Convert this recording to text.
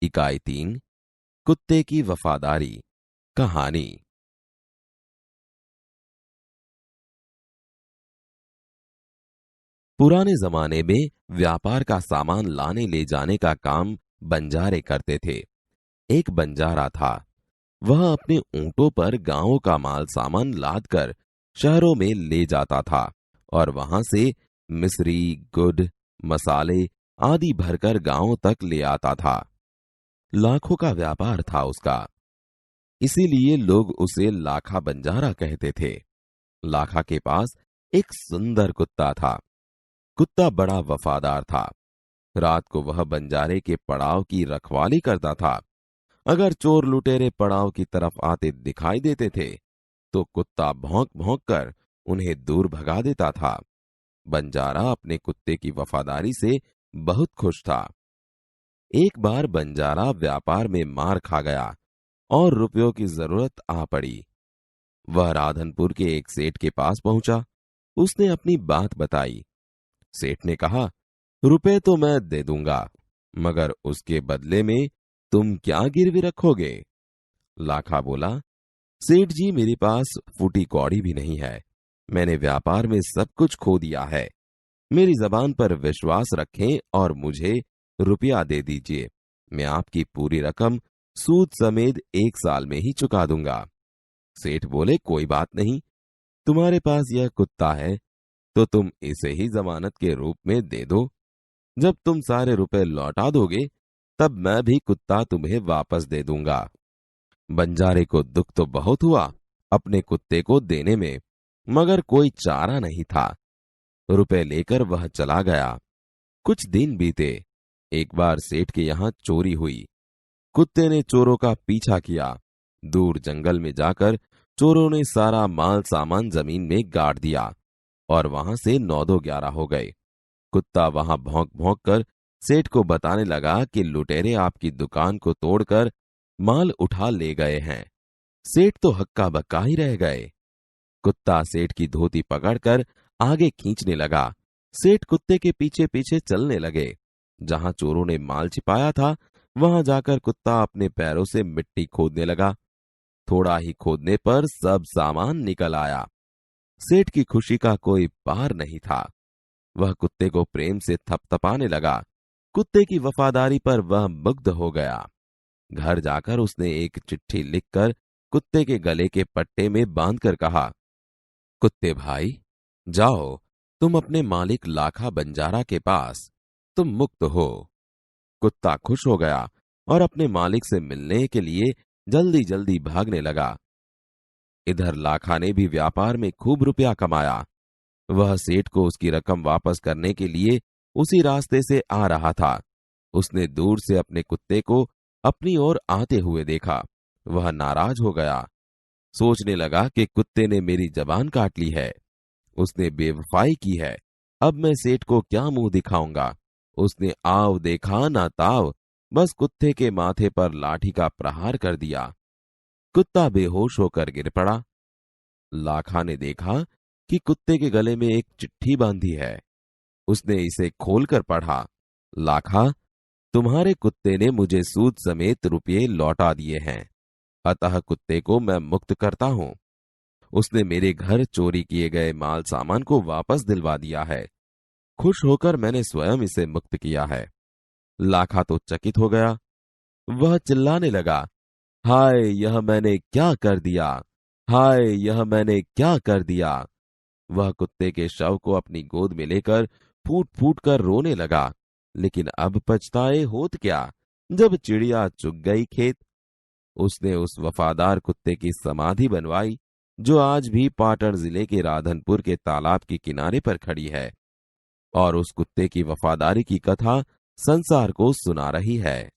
इकाई 3 कुत्ते की वफादारी। कहानी। पुराने जमाने में व्यापार का सामान लाने ले जाने का काम बंजारे करते थे। एक बंजारा था। वह अपने ऊंटों पर गांवों का माल सामान लाद कर शहरों में ले जाता था और वहां से मिस्री, गुड़, मसाले आदि भरकर गांवों तक ले आता था। लाखों का व्यापार था उसका। इसीलिए लोग उसे लाखा बंजारा कहते थे। लाखा के पास एक सुंदर कुत्ता था। कुत्ता बड़ा वफादार था। रात को वह बंजारे के पड़ाव की रखवाली करता था। अगर चोर लुटेरे पड़ाव की तरफ आते दिखाई देते थे तो कुत्ता भौंक भौंक कर उन्हें दूर भगा देता था। बंजारा अपने कुत्ते की वफादारी से बहुत खुश था। एक बार बंजारा व्यापार में मार खा गया और रुपयों की जरूरत आ पड़ी। वह राधनपुर के एक सेठ के पास पहुंचा। उसने अपनी बात बताई। सेठ ने कहा, रुपए तो मैं दे दूंगा, मगर उसके बदले में तुम क्या गिरवी रखोगे? लाखा बोला, सेठ जी, मेरे पास फूटी कौड़ी भी नहीं है। मैंने व्यापार में सब कुछ खो दिया है। मेरी जबान पर विश्वास रखें और मुझे रुपया दे दीजिए। मैं आपकी पूरी रकम सूद समेत 1 साल में ही चुका दूंगा। सेठ बोले, कोई बात नहीं, तुम्हारे पास यह कुत्ता है तो तुम इसे ही जमानत के रूप में दे दो। जब तुम सारे रुपए लौटा दोगे तब मैं भी कुत्ता तुम्हें वापस दे दूंगा। बंजारे को दुख तो बहुत हुआ अपने कुत्ते को देने में, मगर कोई चारा नहीं था। रुपए लेकर वह चला गया। कुछ दिन बीते। एक बार सेठ के यहां चोरी हुई। कुत्ते ने चोरों का पीछा किया। दूर जंगल में जाकर चोरों ने सारा माल सामान जमीन में गाड़ दिया और वहां से 9-11 हो गए। कुत्ता वहां भौंक भौंक कर सेठ को बताने लगा कि लुटेरे आपकी दुकान को तोड़कर माल उठा ले गए हैं। सेठ तो हक्का बक्का ही रह गए। कुत्ता सेठ की धोती पकड़कर आगे खींचने लगा। सेठ कुत्ते के पीछे पीछे चलने लगे। जहां चोरों ने माल छिपाया था वहां जाकर कुत्ता अपने पैरों से मिट्टी खोदने लगा। थोड़ा ही खोदने पर सब सामान निकल आया। सेठ की खुशी का कोई पार नहीं था। वह कुत्ते को प्रेम से थपथपाने लगा। कुत्ते की वफादारी पर वह मुग्ध हो गया। घर जाकर उसने एक चिट्ठी लिखकर कुत्ते के गले के पट्टे में बांधकर कहा, कुत्ते भाई, जाओ तुम अपने मालिक लाखा बंजारा के पास, तुम मुक्त हो। कुत्ता खुश हो गया और अपने मालिक से मिलने के लिए जल्दी जल्दी भागने लगा। इधर लाखा ने भी व्यापार में खूब रुपया कमाया। वह सेठ को उसकी रकम वापस करने के लिए उसी रास्ते से आ रहा था। उसने दूर से अपने कुत्ते को अपनी ओर आते हुए देखा। वह नाराज हो गया। सोचने लगा कि कुत्ते ने मेरी जबान काट ली है। उसने बेवफाई की है। अब मैं सेठ को क्या मुंह दिखाऊंगा? उसने आव देखा ना ताव, बस कुत्ते के माथे पर लाठी का प्रहार कर दिया। कुत्ता बेहोश होकर गिर पड़ा। लाखा ने देखा कि कुत्ते के गले में एक चिट्ठी बांधी है। उसने इसे खोलकर पढ़ा। लाखा, तुम्हारे कुत्ते ने मुझे सूद समेत रुपये लौटा दिए हैं, अतः कुत्ते को मैं मुक्त करता हूं। उसने मेरे घर चोरी किए गए माल सामान को वापस दिलवा दिया है। खुश होकर मैंने स्वयं इसे मुक्त किया है। लाखा तो चकित हो गया। वह चिल्लाने लगा, हाय, यह मैंने क्या कर दिया! हाय, यह मैंने क्या कर दिया! वह कुत्ते के शव को अपनी गोद में लेकर फूट फूट कर रोने लगा। लेकिन अब पछताए होत क्या, जब चिड़िया चुग गई खेत। उसने उस वफादार कुत्ते की समाधि बनवाई जो आज भी पाटन जिले के राधनपुर के तालाब के किनारे पर खड़ी है और उस कुत्ते की वफादारी की कथा संसार को सुना रही है।